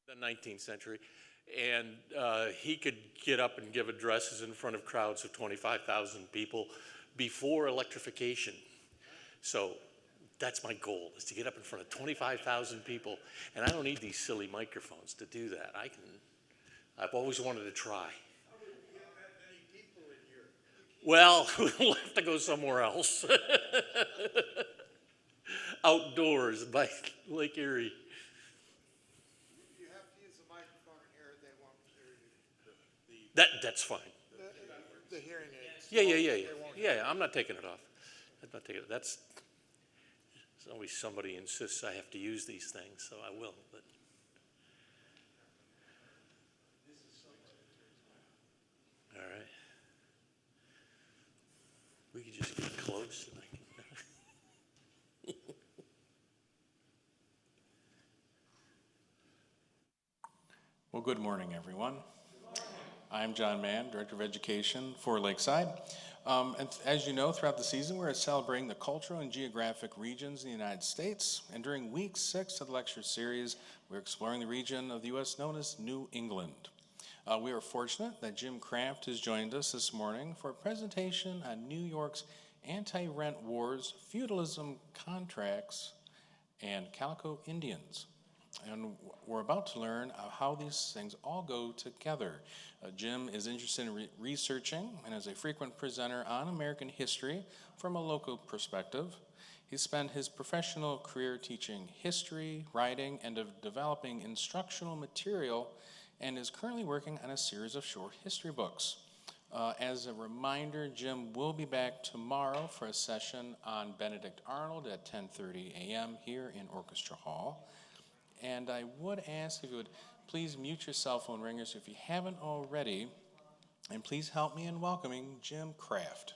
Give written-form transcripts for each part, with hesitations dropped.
the 19th century, and he could get up and give addresses in front of crowds of 25,000 people before electrification. So that's my goal, is to get up in front of 25,000 people, and I don't need these silly microphones to do that. I've always wanted to try. Well, we'll have to go somewhere else. Outdoors by Lake Erie. You have to use the microphone in here, they won't hear you. That's fine. The hearing aids. Yeah, I'm not taking it off. I'm not taking it. That's always somebody insists I have to use these things, so I will. But all right, we could just get close and I can. Well, good morning, everyone. I'm John Mann, Director of Education for Lakeside. And as you know, throughout the season, we're celebrating the cultural and geographic regions in the United States. And during week 6 of the lecture series, we're exploring the region of the U.S. known as New England. We are fortunate that Jim Kraft has joined us this morning for a presentation on New York's anti-rent wars, feudalism contracts, and Calico Indians. And we're about to learn how these things all go together. Jim is interested in researching and is a frequent presenter on American history from a local perspective. He spent his professional career teaching history, writing, and developing instructional material, and is currently working on a series of short history books. As a reminder, Jim will be back tomorrow for a session on Benedict Arnold at 10:30 a.m. here in Orchestra Hall. And I would ask if you would please mute your cell phone ringers if you haven't already, and please help me in welcoming Jim Kraft.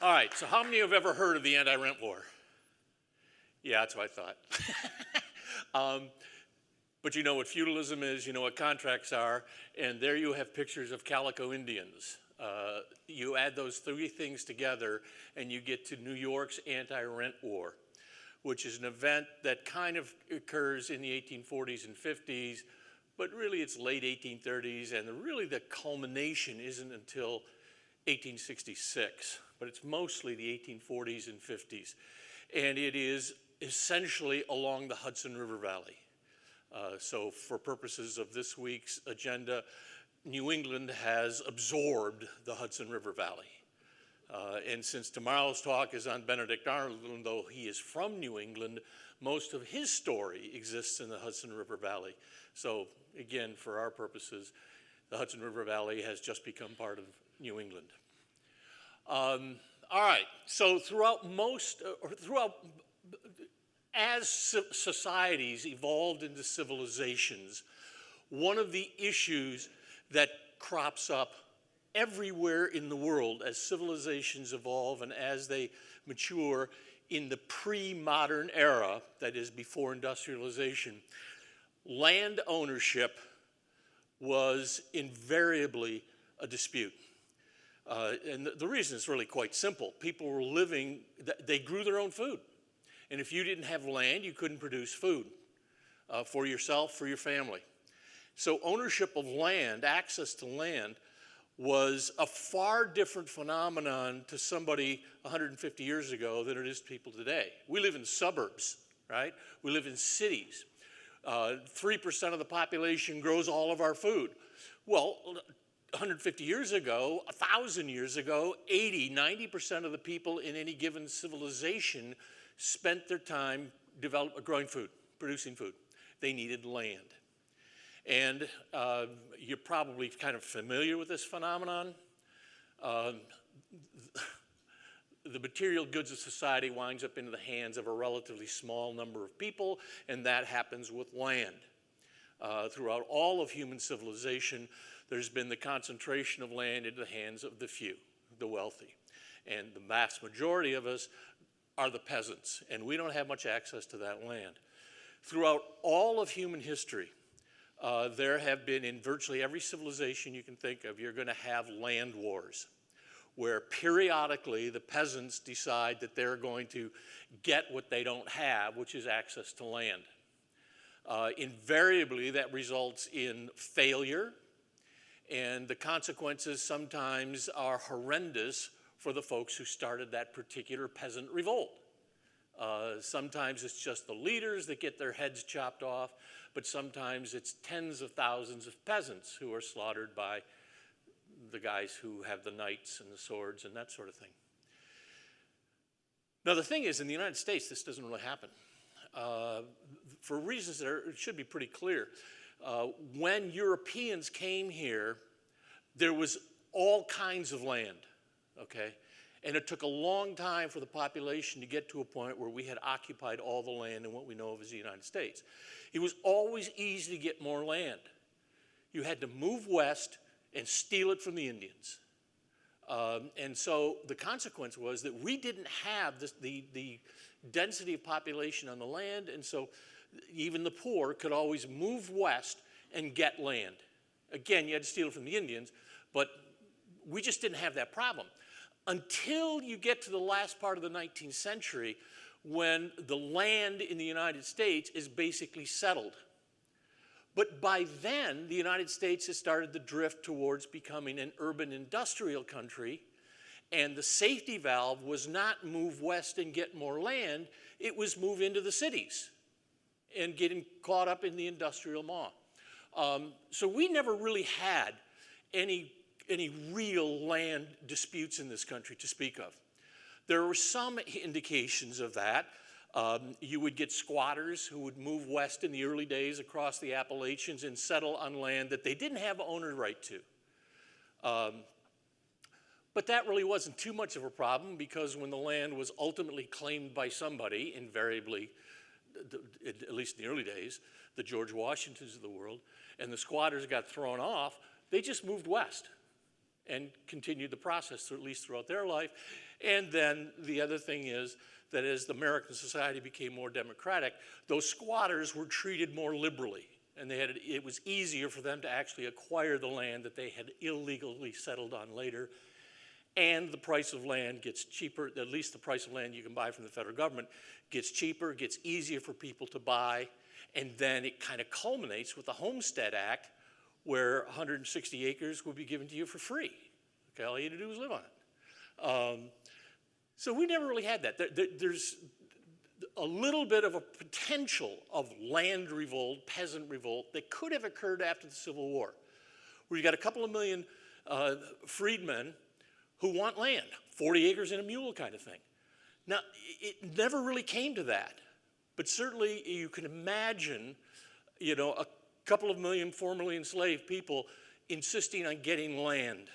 All right, so how many have ever heard of the anti-rent war? Yeah, that's what I thought. But you know what feudalism is, you know what contracts are, and there you have pictures of Calico Indians. You add those three things together and you get to New York's anti-rent war, which is an event that kind of occurs in the 1840s and 50s, but really it's late 1830s, and really the culmination isn't until 1866, but it's mostly the 1840s and 50s. And it is essentially along the Hudson River Valley. So for purposes of this week's agenda, New England has absorbed the Hudson River Valley. And since tomorrow's talk is on Benedict Arnold, though he is from New England, most of his story exists in the Hudson River Valley. So again, for our purposes, the Hudson River Valley has just become part of New England. All right, so as societies evolved into civilizations, one of the issues that crops up everywhere in the world as civilizations evolve and as they mature in the pre-modern era, that is before industrialization, land ownership was invariably a dispute. And the reason is really quite simple. People were living, they grew their own food. And if you didn't have land, you couldn't produce food for yourself, for your family. So ownership of land, access to land, was a far different phenomenon to somebody 150 years ago than it is to people today. We live in suburbs, right? We live in cities. 3% of the population grows all of our food. Well, 150 years ago, 1,000 years ago, 90% of the people in any given civilization spent their time growing food, producing food. They needed land. And you're probably kind of familiar with this phenomenon. The material goods of society winds up into the hands of a relatively small number of people, and that happens with land. Throughout all of human civilization, there's been the concentration of land into the hands of the few, the wealthy. And the vast majority of us are the peasants, and we don't have much access to that land. Throughout all of human history, there have been, in virtually every civilization you can think of, you're going to have land wars, where periodically the peasants decide that they're going to get what they don't have, which is access to land. Invariably, that results in failure, and the consequences sometimes are horrendous for the folks who started that particular peasant revolt. Sometimes it's just the leaders that get their heads chopped off, but sometimes it's tens of thousands of peasants who are slaughtered by the guys who have the knights and the swords and that sort of thing. Now the thing is, in the United States, this doesn't really happen. For reasons that should be pretty clear. When Europeans came here, there was all kinds of land, okay? And it took a long time for the population to get to a point where we had occupied all the land in what we know of as the United States. It was always easy to get more land. You had to move west and steal it from the Indians. And so the consequence was that we didn't have the density of population on the land, and so even the poor could always move west and get land. Again, you had to steal it from the Indians, but we just didn't have that problem. Until you get to the last part of the 19th century, when the land in the United States is basically settled. But by then, the United States has started to drift towards becoming an urban industrial country, and the safety valve was not move west and get more land, it was move into the cities and getting caught up in the industrial maw. So we never really had any real land disputes in this country to speak of. There were some indications of that. You would get squatters who would move west in the early days across the Appalachians and settle on land that they didn't have owner right to. But that really wasn't too much of a problem, because when the land was ultimately claimed by somebody, invariably, at least in the early days, the George Washingtons of the world, and the squatters got thrown off, they just moved west and continued the process, at least throughout their life. And then the other thing is that as the American society became more democratic, those squatters were treated more liberally, and it was easier for them to actually acquire the land that they had illegally settled on later. And the price of land gets cheaper, at least the price of land you can buy from the federal government gets cheaper, gets easier for people to buy, and then it kind of culminates with the Homestead Act, where 160 acres will be given to you for free. Okay, all you had to do was live on it. So we never really had that. There's a little bit of a potential of land revolt, peasant revolt, that could have occurred after the Civil War, where you got a couple of million freedmen who want land, 40 acres and a mule kind of thing. Now, it never really came to that, but certainly you can imagine, you know, a couple of million formerly enslaved people insisting on getting land,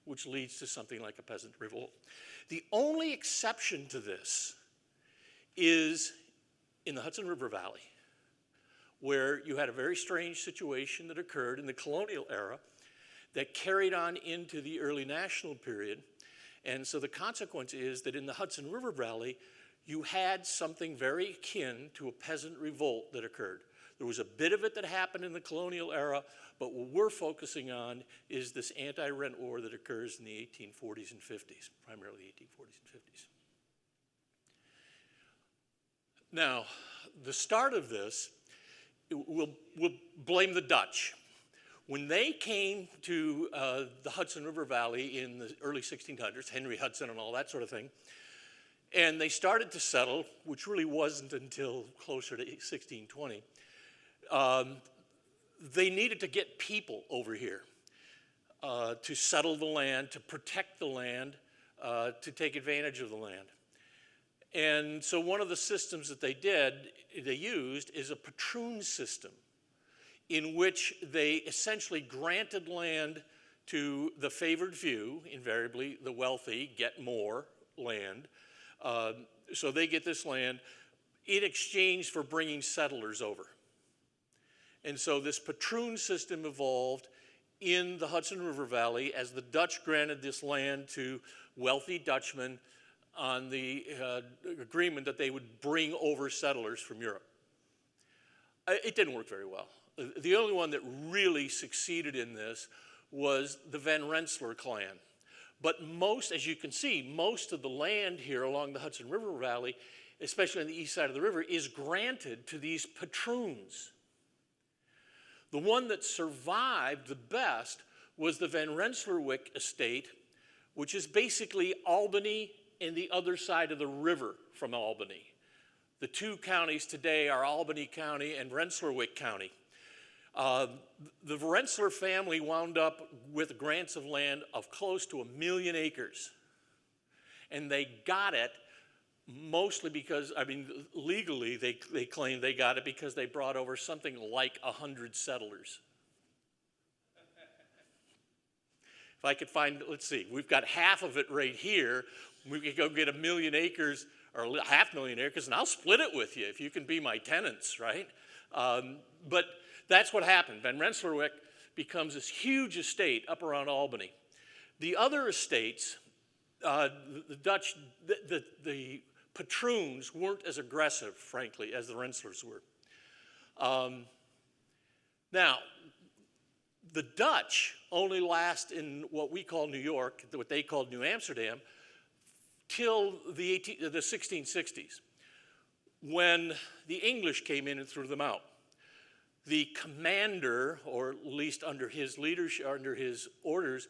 which leads to something like a peasant revolt. The only exception to this is in the Hudson River Valley, where you had a very strange situation that occurred in the colonial era that carried on into the early national period. And so the consequence is that in the Hudson River Valley, you had something very akin to a peasant revolt that occurred. There was a bit of it that happened in the colonial era, but what we're focusing on is this anti-rent war that occurs in the 1840s and 50s, primarily 1840s and 50s. Now, the start of this, we'll blame the Dutch. When they came to the Hudson River Valley in the early 1600s, Henry Hudson and all that sort of thing, and they started to settle, which really wasn't until closer to 1620, they needed to get people over here to settle the land, to protect the land, to take advantage of the land. And so one of the systems that they used is a patroon system, in which they essentially granted land to the favored few. Invariably, the wealthy get more land. So they get this land in exchange for bringing settlers over. And so this patroon system evolved in the Hudson River Valley as the Dutch granted this land to wealthy Dutchmen on the agreement that they would bring over settlers from Europe. It didn't work very well. The only one that really succeeded in this was the Van Rensselaer clan. But most, as you can see, most of the land here along the Hudson River Valley, especially on the east side of the river, is granted to these patroons. The one that survived the best was the Van Rensselaerwyck estate, which is basically Albany and the other side of the river from Albany. The two counties today are Albany County and Rensselaerwyck County. The Rensselaer family wound up with grants of land of close to 1 million acres. And they got it mostly because, I mean, legally they claim they got it because they brought over something like 100 settlers. If I could find, let's see, we've got half of it right here. We could go get 1 million acres or 500,000 acres and I'll split it with you if you can be my tenants, right? But that's what happened. Van Rensselaerwyck becomes this huge estate up around Albany. The other estates, the Dutch, the patroons weren't as aggressive, frankly, as the Rensselaers were. Now, the Dutch only last in what we call New York, what they called New Amsterdam, till the 1660s, when the English came in and threw them out. The commander, or at least under his leadership, under his orders,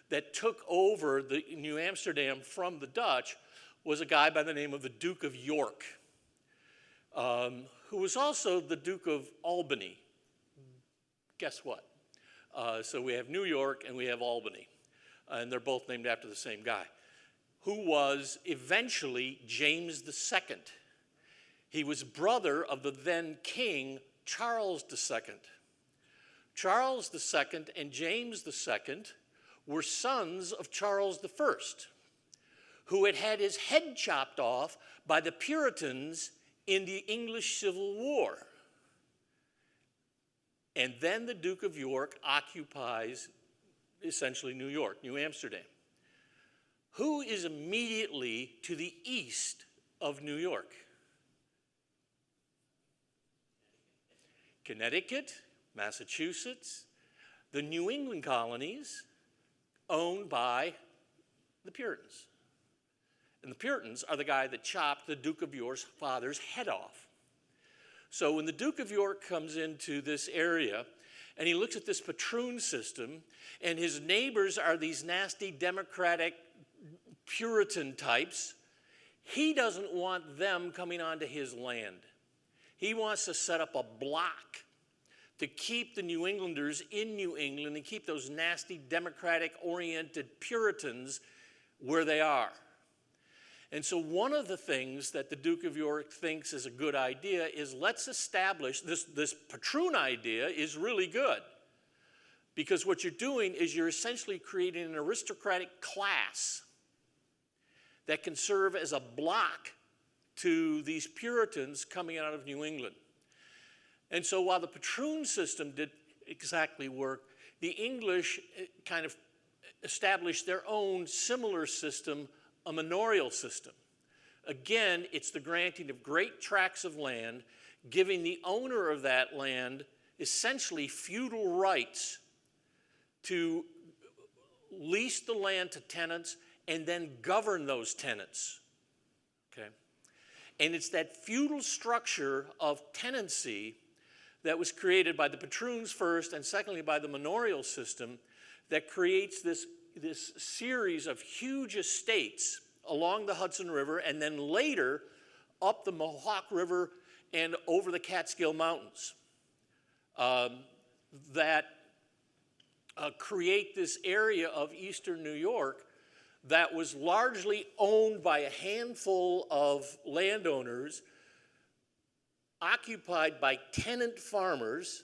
that took over the New Amsterdam from the Dutch was a guy by the name of the Duke of York, who was also the Duke of Albany. Guess what? So we have New York and we have Albany, and they're both named after the same guy, who was eventually James II. He was brother of the then king, Charles II. Charles II and James II were sons of Charles I, who had had his head chopped off by the Puritans in the English Civil War. And then the Duke of York occupies essentially New York, New Amsterdam. Who is immediately to the east of New York? Connecticut, Massachusetts, the New England colonies owned by the Puritans. And the Puritans are the guy that chopped the Duke of York's father's head off. So when the Duke of York comes into this area and he looks at this patroon system, and his neighbors are these nasty Democratic Puritan types, he doesn't want them coming onto his land. He wants to set up a block to keep the New Englanders in New England and keep those nasty Democratic-oriented Puritans where they are. And so one of the things that the Duke of York thinks is a good idea is let's establish, this patroon idea is really good. Because what you're doing is you're essentially creating an aristocratic class that can serve as a block to these Puritans coming out of New England. And so while the patroon system didn't exactly work, the English kind of established their own similar system, a manorial system. Again, it's the granting of great tracts of land, giving the owner of that land essentially feudal rights to lease the land to tenants and then govern those tenants. Okay? And it's that feudal structure of tenancy that was created by the patroons first and secondly by the manorial system that creates this series of huge estates along the Hudson River and then later up the Mohawk River and over the Catskill Mountains that create this area of eastern New York that was largely owned by a handful of landowners occupied by tenant farmers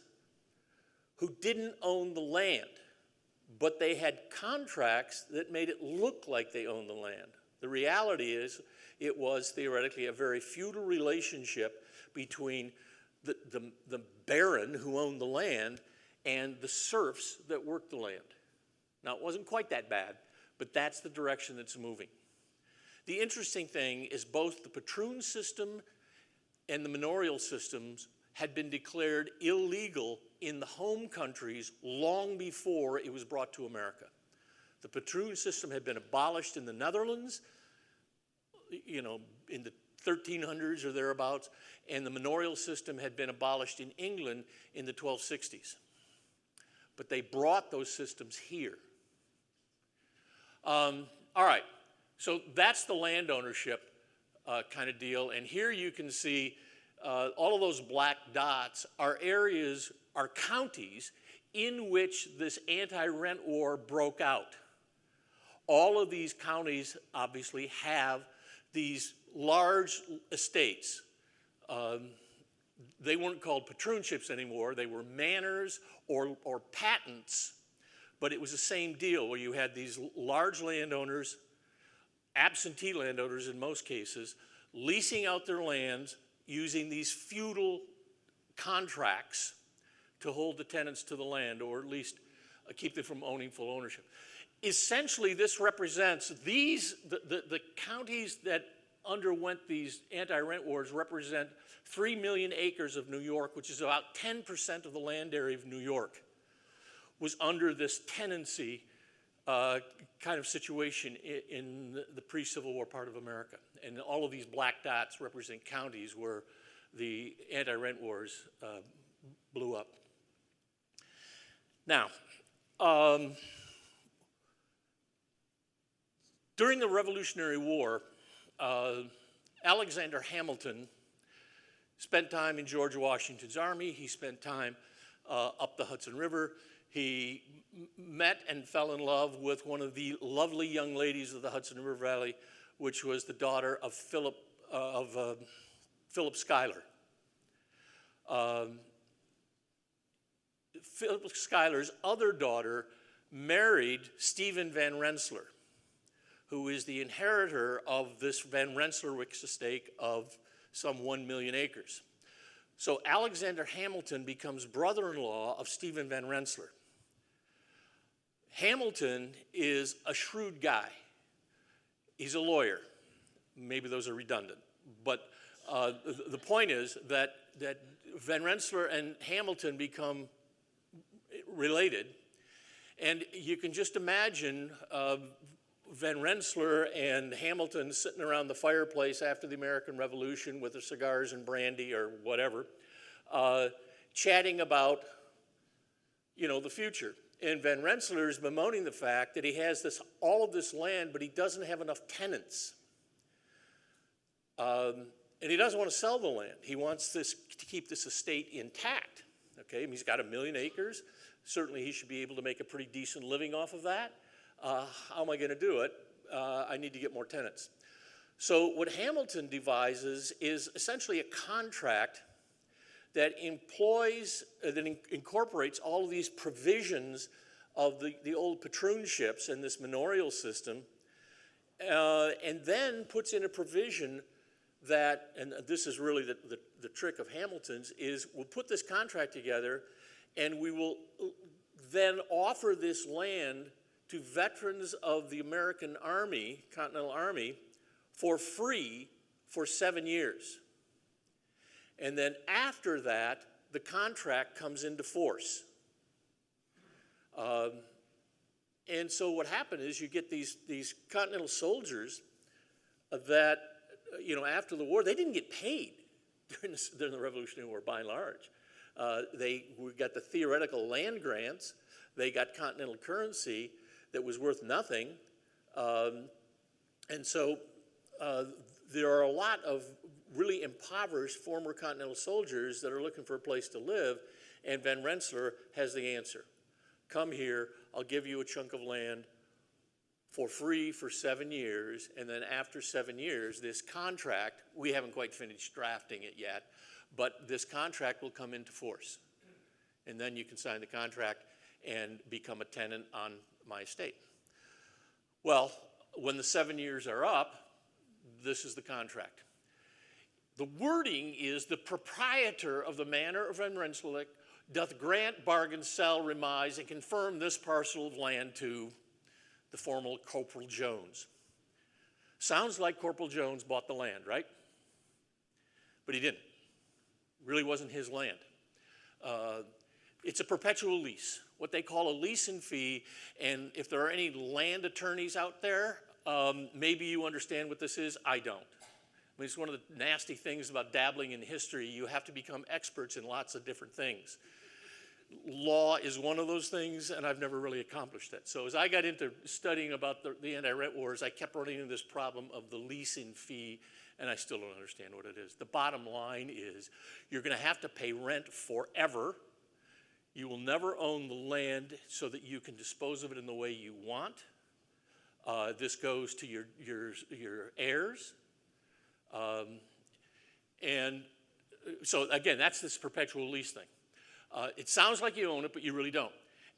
who didn't own the land, but they had contracts that made it look like they owned the land. The reality is it was theoretically a very feudal relationship between the baron who owned the land and the serfs that worked the land. Now, it wasn't quite that bad, but that's the direction it's moving. The interesting thing is both the patroon system and the manorial systems had been declared illegal in the home countries long before it was brought to America. The patroon system had been abolished in the Netherlands, you know, in the 1300s or thereabouts, and the manorial system had been abolished in England in the 1260s. But they brought those systems here. All right, so that's the land ownership kind of deal. And here you can see all of those black dots are areas, are counties in which this anti-rent war broke out. All of these counties obviously have these large estates. They weren't called patroonships anymore. They were manors or patents, but it was the same deal where you had these large landowners, absentee landowners in most cases, leasing out their lands using these feudal contracts to hold the tenants to the land, or at least keep them from owning full ownership. Essentially, this represents the counties that underwent these anti-rent wars represent 3 million acres of New York, which is about 10% of the land area of New York, was under this tenancy kind of situation in the pre-Civil War part of America. And all of these black dots represent counties where the anti-rent wars blew up. Now, during the Revolutionary War, Alexander Hamilton spent time in George Washington's army. He spent time up the Hudson River. He met and fell in love with one of the lovely young ladies of the Hudson River Valley, which was the daughter of Philip Schuyler. Philip Schuyler's other daughter married Stephen Van Rensselaer, who is the inheritor of this Van Rensselaer-Wicks estate of some 1 million acres. So Alexander Hamilton becomes brother-in-law of Stephen Van Rensselaer. Hamilton is a shrewd guy. He's a lawyer. Maybe those are redundant. But the point is that Van Rensselaer and Hamilton become related. And you can just imagine Van Rensselaer and Hamilton sitting around the fireplace after the American Revolution with their cigars and brandy or whatever, chatting about, you know, the future. And Van Rensselaer is bemoaning the fact that he has all of this land, but he doesn't have enough tenants. And he doesn't want to sell the land. He wants to keep this estate intact. Okay, I mean, he's got 1 million acres. Certainly he should be able to make a pretty decent living off of that. How am I going to do it? I need to get more tenants. So what Hamilton devises is essentially a contract that incorporates all of these provisions of the old patroonships and this manorial system, and then puts in a provision that, and this is really the trick of Hamilton's, is we'll put this contract together and we will then offer this land to veterans of the American Army, Continental Army, for free for 7 years. And then after that, the contract comes into force. And so what happened is you get these Continental soldiers that, you know, after the war, they didn't get paid during the Revolutionary War by and large. We got the theoretical land grants. They got Continental currency that was worth nothing. And so there are a lot of really impoverished former Continental soldiers that are looking for a place to live, and Van Rensselaer has the answer. Come here, I'll give you a chunk of land for free for 7 years, and then after 7 years, this contract, we haven't quite finished drafting it yet, but this contract will come into force. And then you can sign the contract and become a tenant on my estate. Well, when the 7 years are up, this is the contract. The wording is, the proprietor of the manor of Van Rensselaer doth grant, bargain, sell, remise, and confirm this parcel of land to the formal Corporal Jones. Sounds like Corporal Jones bought the land, right? But he didn't. It really wasn't his land. It's a perpetual lease, what they call a lease and fee. And if there are any land attorneys out there, maybe you understand what this is. I don't. I mean, it's one of the nasty things about dabbling in history. You have to become experts in lots of different things. Law is one of those things, and I've never really accomplished that. So as I got into studying about the anti-rent wars, I kept running into this problem of the lease and fee, and I still don't understand what it is. The bottom line is you're going to have to pay rent forever. You will never own the land so that you can dispose of it in the way you want. This goes to your heirs. And so again, that's this perpetual lease thing. It sounds like you own it, but you really don't.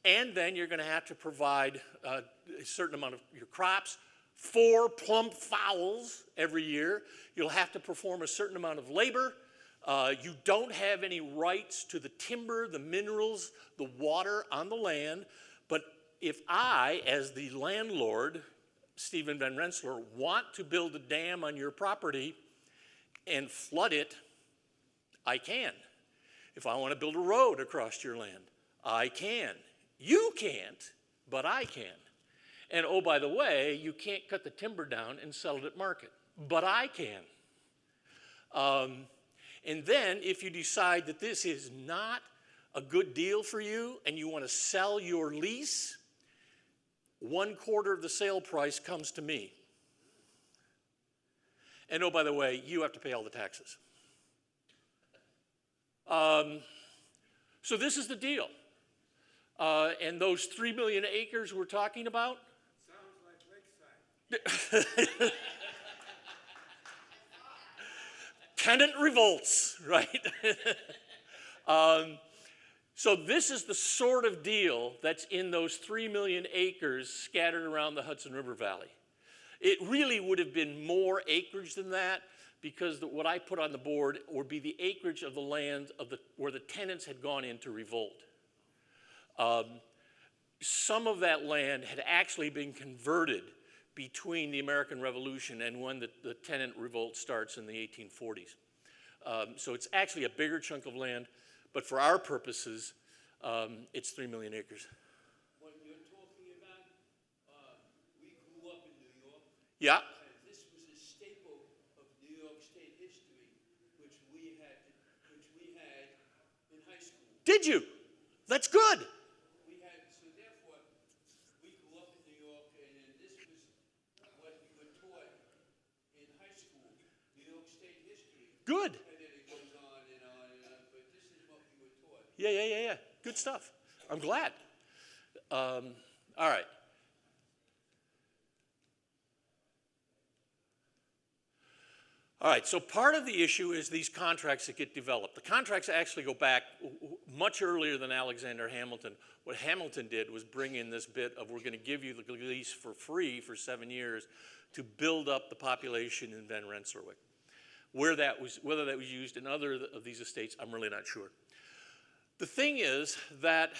And then you're going to have to provide a certain amount of your crops, 4 plump fowls every year. You'll have to perform a certain amount of labor. You don't have any rights to the timber, the minerals, the water on the land. But if I, as the landlord, Stephen Van Rensselaer, want to build a dam on your property and flood it, I can. If I want to build a road across your land, I can. You can't, but I can. And oh, by the way, you can't cut the timber down and sell it at market, but I can. And then if you decide that this is not a good deal for you and you want to sell your lease, 1/4 of the sale price comes to me. And oh, by the way, you have to pay all the taxes. So this is the deal. And those 3 million acres we're talking about? Sounds like Lakeside. Tenant revolts, right? So this is the sort of deal that's in those 3 million acres scattered around the Hudson River Valley. It really would have been more acreage than that, because what I put on the board would be the acreage of the land where the tenants had gone in to revolt. Some of that land had actually been converted between the American Revolution and when the tenant revolt starts in the 1840s. So it's actually a bigger chunk of land, but for our purposes, it's 3 million acres. What you're talking about, we grew up in New York. Yeah. And this was a staple of New York State history, which we had in high school. Did you? That's good. So therefore, we grew up in New York, and this was what we were taught in high school, New York State history. Good. And then it goes on and on and on, but this is what we were taught. Yeah. Good stuff. I'm glad. All right. All right, so part of the issue is these contracts that get developed. The contracts actually go back much earlier than Alexander Hamilton. What Hamilton did was bring in this bit of, we're going to give you the lease for free for 7 years to build up the population in Van Rensselaer. Whether that was used in other of these estates, I'm really not sure. The thing is that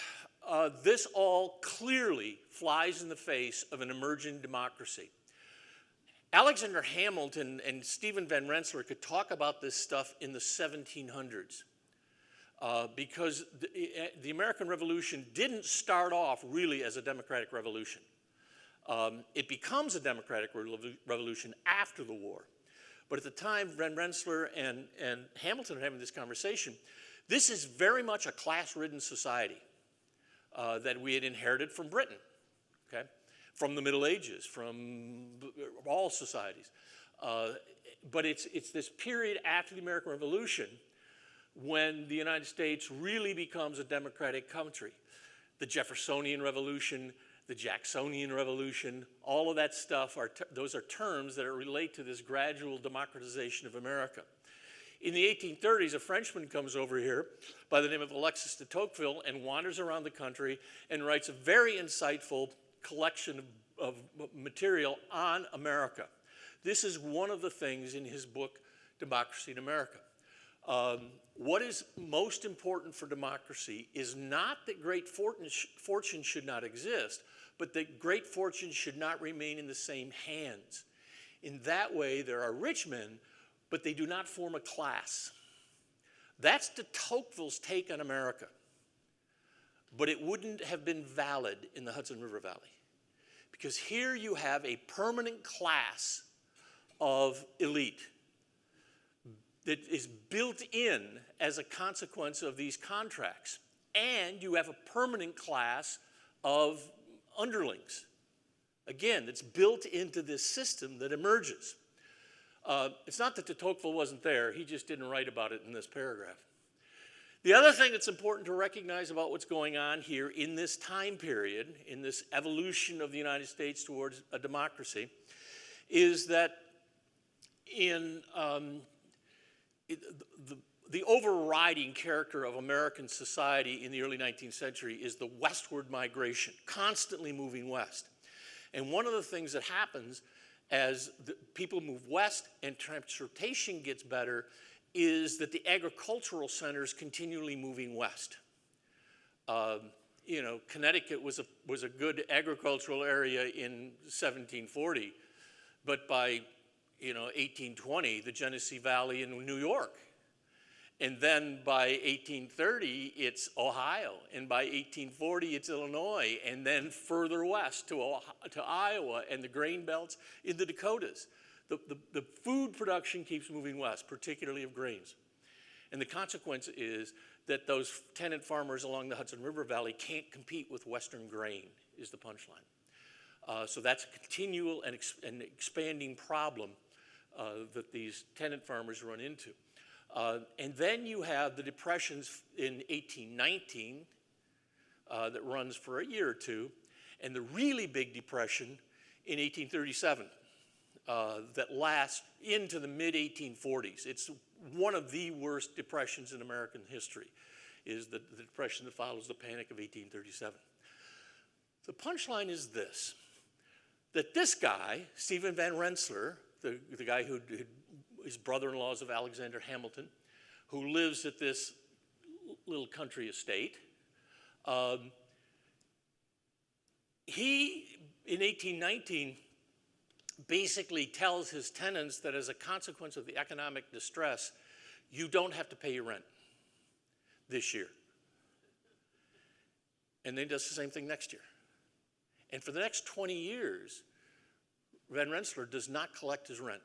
this all clearly flies in the face of an emerging democracy. Alexander Hamilton and Stephen Van Rensselaer could talk about this stuff in the 1700s because the American Revolution didn't start off really as a democratic revolution. It becomes a democratic revolution after the war. But at the time Van Rensselaer and Hamilton are having this conversation, this is very much a class-ridden society that we had inherited from Britain, okay? From the Middle Ages, from all societies. But it's this period after the American Revolution when the United States really becomes a democratic country. The Jeffersonian Revolution, the Jacksonian Revolution, all of that stuff, those are terms that relate to this gradual democratization of America. In the 1830s, a Frenchman comes over here by the name of Alexis de Tocqueville and wanders around the country and writes a very insightful collection of material on America. This is one of the things in his book, Democracy in America. What is most important for democracy is not that great fortune should not exist, but that great fortune should not remain in the same hands. In that way, there are rich men, but they do not form a class. That's de Tocqueville's take on America. but it wouldn't have been valid in the Hudson River Valley. Because here you have a permanent class of elite that is built in as a consequence of these contracts. And you have a permanent class of underlings. Again, that's built into this system that emerges. It's not that de Tocqueville wasn't there, he just didn't write about it in this paragraph. The other thing that's important to recognize about what's going on here in this time period, in this evolution of the United States towards a democracy, is that in the overriding character of American society in the early 19th century is the westward migration, constantly moving west. And one of the things that happens as people move west and transportation gets better is that the agricultural centers continually moving west. You know, Connecticut was a good agricultural area in 1740, but by 1820, the Genesee Valley in New York. And then by 1830, it's Ohio. And by 1840, it's Illinois. And then further west to Iowa and the grain belts in the Dakotas. The food production keeps moving west, particularly of grains. And the consequence is that those tenant farmers along the Hudson River Valley can't compete with Western grain, is the punchline. So that's a continual and expanding problem that these tenant farmers run into. And then you have the depressions in 1819 that runs for a year or two, and the really big depression in 1837 that lasts into the mid-1840s. It's one of the worst depressions in American history, is the depression that follows the Panic of 1837. The punchline is this, that this guy, Stephen Van Rensselaer, the guy who his brother-in-law is of Alexander Hamilton, who lives at this little country estate. He, in 1819, basically tells his tenants that as a consequence of the economic distress, you don't have to pay your rent this year. And then he does the same thing next year. And for the next 20 years, Van Rensselaer does not collect his rent.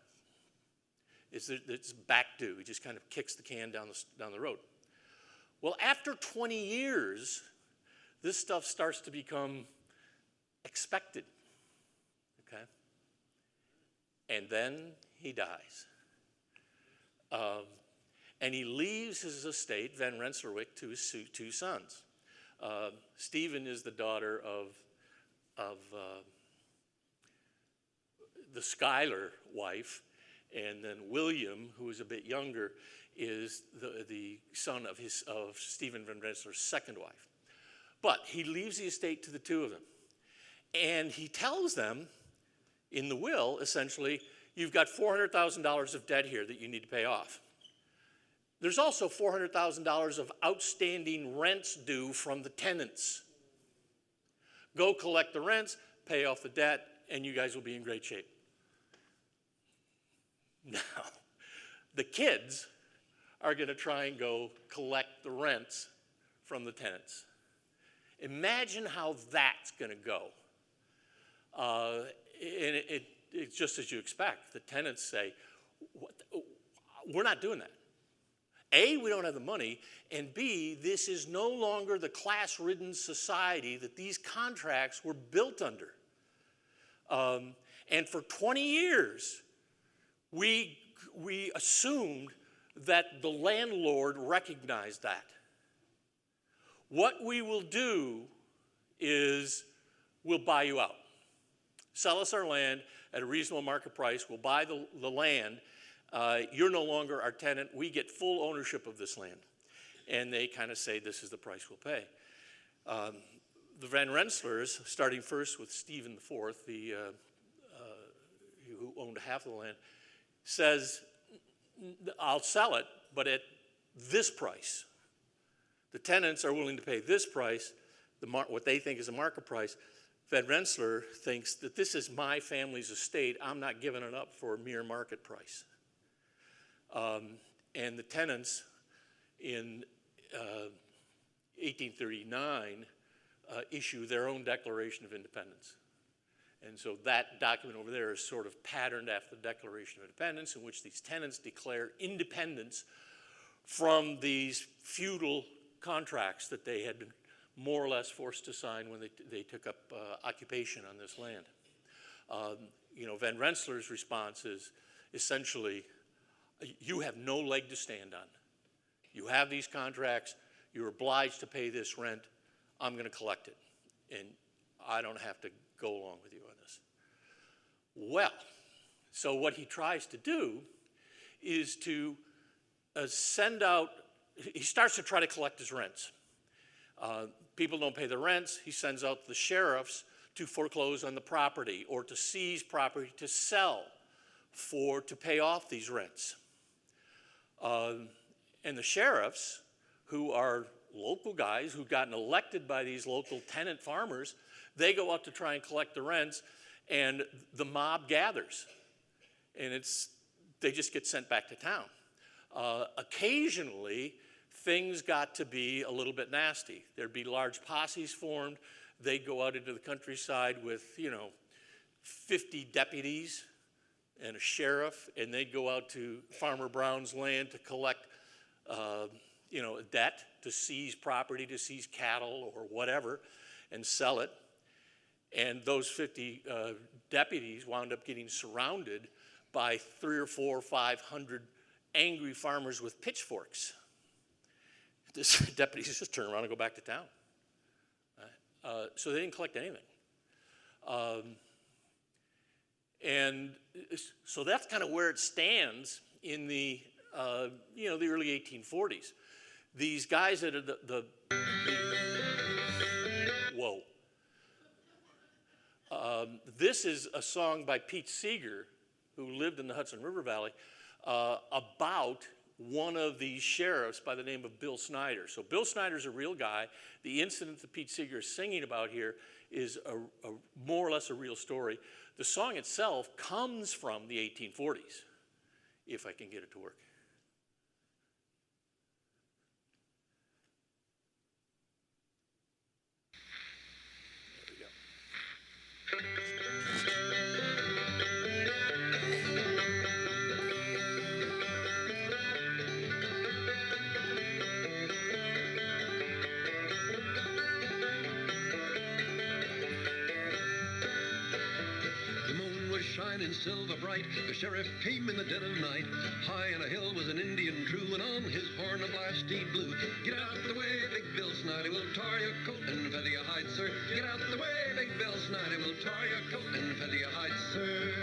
It's back due. He just kind of kicks the can down the road. Well, after 20 years, this stuff starts to become expected, okay? And then he dies. And he leaves his estate, Van Rensselaer, to his two sons. Stephen is the daughter of the Schuyler wife, and then William, who is a bit younger, is the son of Stephen Van Rensselaer's second wife. But he leaves the estate to the two of them. And he tells them in the will, essentially, you've got $400,000 of debt here that you need to pay off. There's also $400,000 of outstanding rents due from the tenants. Go collect the rents, pay off the debt, and you guys will be in great shape. Now, the kids are going to try and go collect the rents from the tenants. Imagine how that's going to go. And it's just as you expect. The tenants say, we're not doing that. A, we don't have the money, and B, this is no longer the class-ridden society that these contracts were built under. And for 20 years, we assumed that the landlord recognized that. What we will do is we'll buy you out. Sell us our land at a reasonable market price. We'll buy the land. You're no longer our tenant. We get full ownership of this land. And they kind of say, this is the price we'll pay. The Van Rensselaers, starting first with Stephen IV, who owned half of the land, says, I'll sell it, but at this price. The tenants are willing to pay this price, what they think is a market price. Van Rensselaer thinks that this is my family's estate. I'm not giving it up for a mere market price. And the tenants in 1839 issue their own Declaration of Independence. And so that document over there is sort of patterned after the Declaration of Independence, in which these tenants declare independence from these feudal contracts that they had been more or less forced to sign when they took up occupation on this land. You know, Van Rensselaer's response is essentially, you have no leg to stand on. You have these contracts, you're obliged to pay this rent, I'm going to collect it, and I don't have to go along with you on this. Well, so what he tries to do is to send out, he starts to try to collect his rents. People don't pay the rents, he sends out the sheriffs to foreclose on the property or to seize property to sell to pay off these rents. And the sheriffs, who are local guys who've gotten elected by these local tenant farmers, they go out to try and collect the rents, and the mob gathers. And they just get sent back to town. Occasionally, things got to be a little bit nasty. There'd be large posses formed. They'd go out into the countryside with, 50 deputies and a sheriff, and they'd go out to Farmer Brown's land to collect, a debt, to seize property, to seize cattle or whatever, and sell it. And those 50 deputies wound up getting surrounded by 300 or 400 or 500 angry farmers with pitchforks. The deputies just turn around and go back to town. So they didn't collect anything. And so that's kind of where it stands in the early 1840s. These guys that are whoa. This is a song by Pete Seeger, who lived in the Hudson River Valley, about one of these sheriffs by the name of Bill Snyder. So Bill Snyder's a real guy. The incident that Pete Seeger is singing about here is a more or less a real story. The song itself comes from the 1840s, if I can get it to work. There we go. Shining silver bright, the sheriff came in the dead of night. High on a hill was an Indian crew, and on his horn a blast he blew. Get out the way, Big Bill Snyder, will tar your coat and feather your hide, sir. Get out the way, Big Bill Snyder, will tar your coat and feather your hide, sir.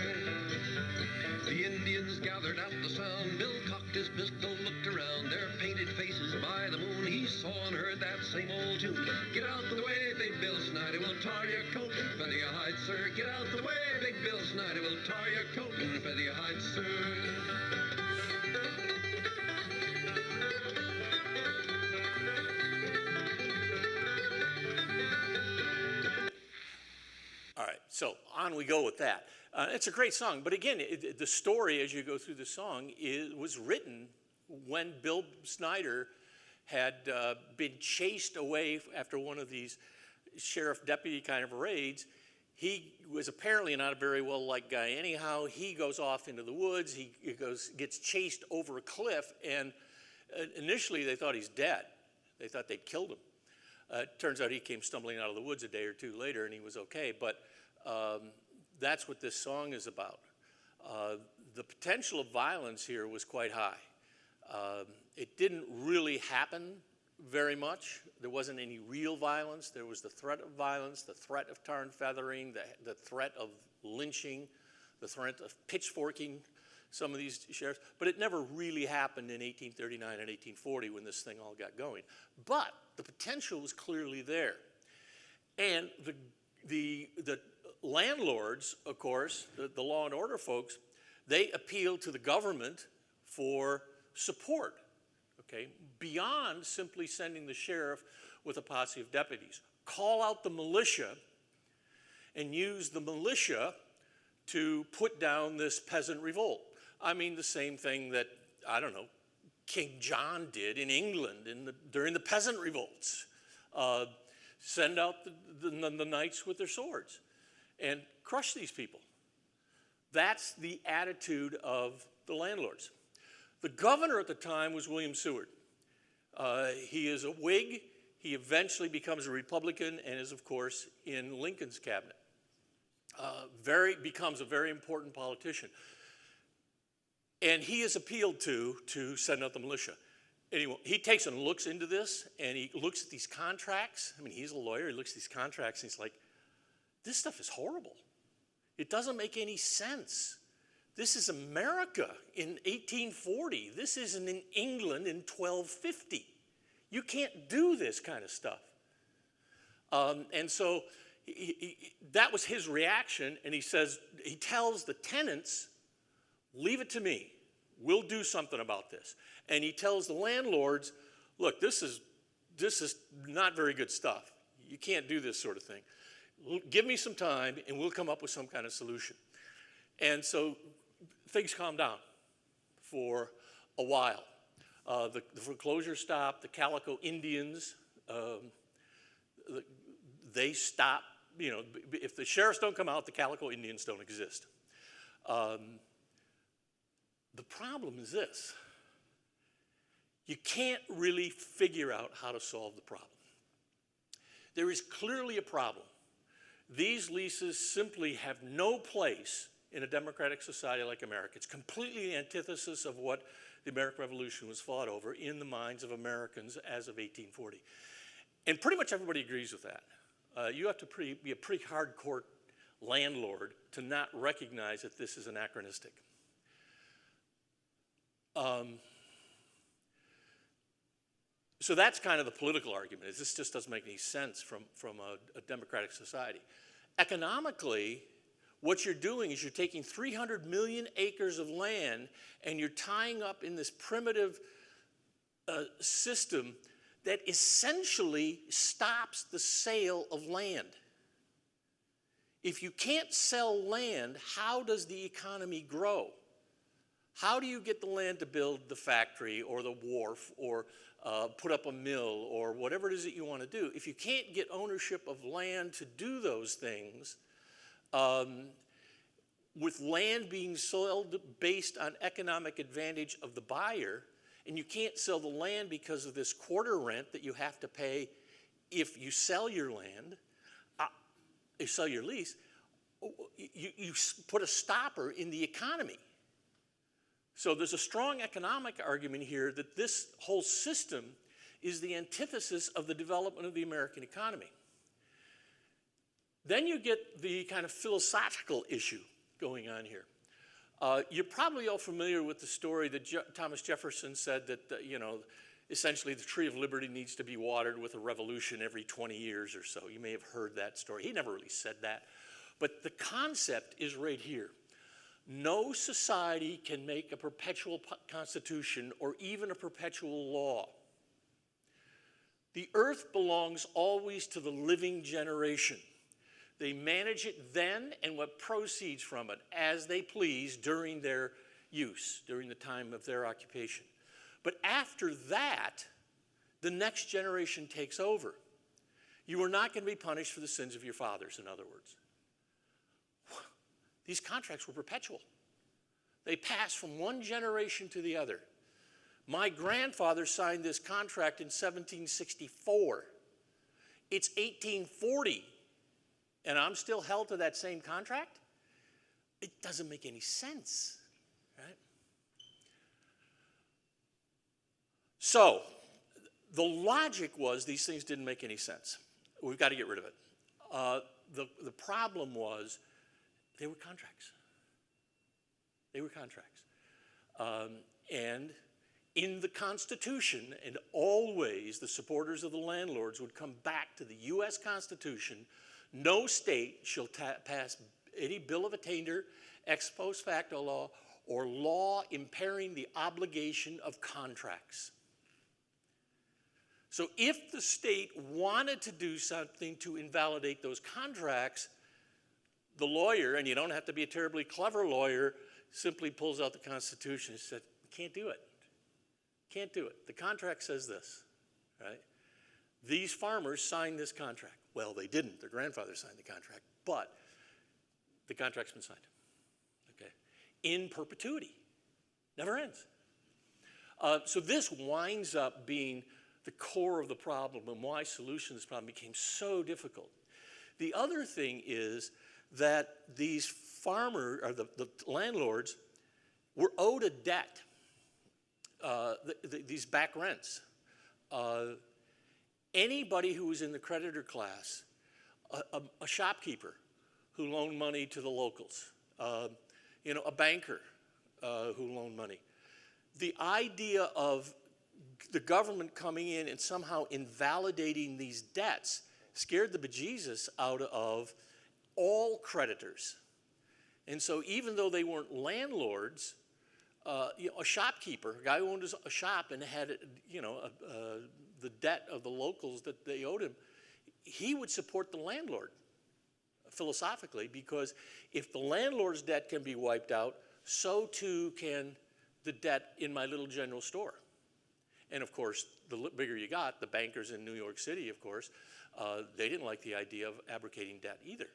The Indians gathered at the sound. Bill cocked his pistol, looked around. Their painted faces by the moon, he saw and heard that same old tune. Get out the way, Big Bill Snyder, will tar your coat and feather your hide, sir. Get out the way, Big Bill Snyder, will tar your coat and feather your hide, sir. All right, so on we go with that. It's a great song, but again, the story as you go through the song was written when Bill Snyder had been chased away after one of these sheriff deputy kind of raids. He was apparently not a very well-liked guy anyhow. He goes off into the woods. He gets chased over a cliff, and initially they thought he's dead. They thought they'd killed him. Turns out he came stumbling out of the woods a day or two later, and he was okay. But that's what this song is about. The potential of violence here was quite high. It didn't really happen very much. There wasn't any real violence. There was the threat of violence, the threat of tar and feathering, the threat of lynching, the threat of pitchforking some of these sheriffs. But it never really happened in 1839 and 1840 when this thing all got going. But the potential was clearly there. And the landlords, of course, the law and order folks, they appealed to the government for support. Okay, beyond simply sending the sheriff with a posse of deputies. Call out the militia and use the militia to put down this peasant revolt. I mean, the same thing that, I don't know, King John did in England during the peasant revolts. send out the knights with their swords and crush these people. That's the attitude of the landlords. The governor at the time was William Seward. He is a Whig. He eventually becomes a Republican and is, of course, in Lincoln's cabinet. Becomes a very important politician. And he is appealed to send out the militia. Anyway, he takes and looks into this, and he looks at these contracts. I mean, he's a lawyer. He looks at these contracts, and he's like, this stuff is horrible. It doesn't make any sense. This is America in 1840. This isn't in England in 1250. You can't do this kind of stuff. And so that was his reaction, and he tells the tenants, leave it to me. We'll do something about this. And he tells the landlords, look, this is not very good stuff. You can't do this sort of thing. Give me some time, and we'll come up with some kind of solution. And so things calm down for a while. The foreclosure stopped. The Calico Indians, they stop. You know, if the sheriffs don't come out, the Calico Indians don't exist. The problem is this. You can't really figure out how to solve the problem. There is clearly a problem. These leases simply have no place in a democratic society like America. It's completely the antithesis of what the American Revolution was fought over in the minds of Americans as of 1840. And pretty much everybody agrees with that. You have to be a pretty hardcore landlord to not recognize that this is anachronistic. So that's kind of the political argument, is this just doesn't make any sense from a democratic society. Economically, what you're doing is you're taking 300 million acres of land and you're tying up in this primitive system that essentially stops the sale of land. If you can't sell land, how does the economy grow? How do you get the land to build the factory or the wharf or put up a mill or whatever it is that you want to do? If you can't get ownership of land to do those things, with land being sold based on economic advantage of the buyer, and you can't sell the land because of this quarter rent that you have to pay if you sell your land, you sell your lease, you put a stopper in the economy. So there's a strong economic argument here that this whole system is the antithesis of the development of the American economy. Then you get the kind of philosophical issue going on here. You're probably all familiar with the story that Thomas Jefferson said that, essentially the Tree of Liberty needs to be watered with a revolution every 20 years or so. You may have heard that story. He never really said that. But the concept is right here. No society can make a perpetual constitution or even a perpetual law. The earth belongs always to the living generation. They manage it then and what proceeds from it as they please during their use, during the time of their occupation. But after that, the next generation takes over. You are not going to be punished for the sins of your fathers, in other words. These contracts were perpetual. They passed from one generation to the other. My grandfather signed this contract in 1764. It's 1840. And I'm still held to that same contract? It doesn't make any sense, right? So, the logic was these things didn't make any sense. We've got to get rid of it. The problem was they were contracts. They were contracts. And in the Constitution, and always the supporters of the landlords would come back to the U.S. Constitution. No state shall pass any bill of attainder, ex post facto law, or law impairing the obligation of contracts. So if the state wanted to do something to invalidate those contracts, the lawyer, and you don't have to be a terribly clever lawyer, simply pulls out the Constitution and said, can't do it. Can't do it. The contract says this, right? these farmers signed this contract. Well, they didn't. Their grandfather signed the contract, but the contract's been signed, okay, in perpetuity. Never ends. So this winds up being the core of the problem and why solution to this problem became so difficult. The other thing is that these farmers, or the landlords, were owed a debt, these back rents. Anybody who was in the creditor class, a shopkeeper who loaned money to the locals, a banker who loaned money. The idea of the government coming in and somehow invalidating these debts scared the bejesus out of all creditors. And so even though they weren't landlords, a shopkeeper, a guy who owned a shop and had, the debt of the locals that they owed him, he would support the landlord philosophically, because if the landlord's debt can be wiped out, so too can the debt in my little general store. And of course, the bigger you got, the bankers in New York City, of course, they didn't like the idea of abrogating debt either.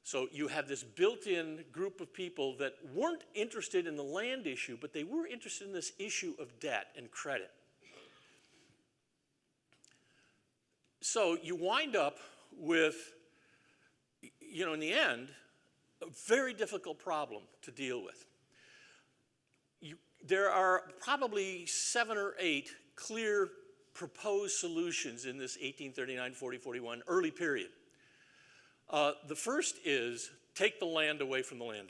So you have this built-in group of people that weren't interested in the land issue, but they were interested in this issue of debt and credit. So you wind up with, in the end, a very difficult problem to deal with. There are probably 7 or 8 clear proposed solutions in this 1839, 40, 41 early period. The first is take the land away from the landowner.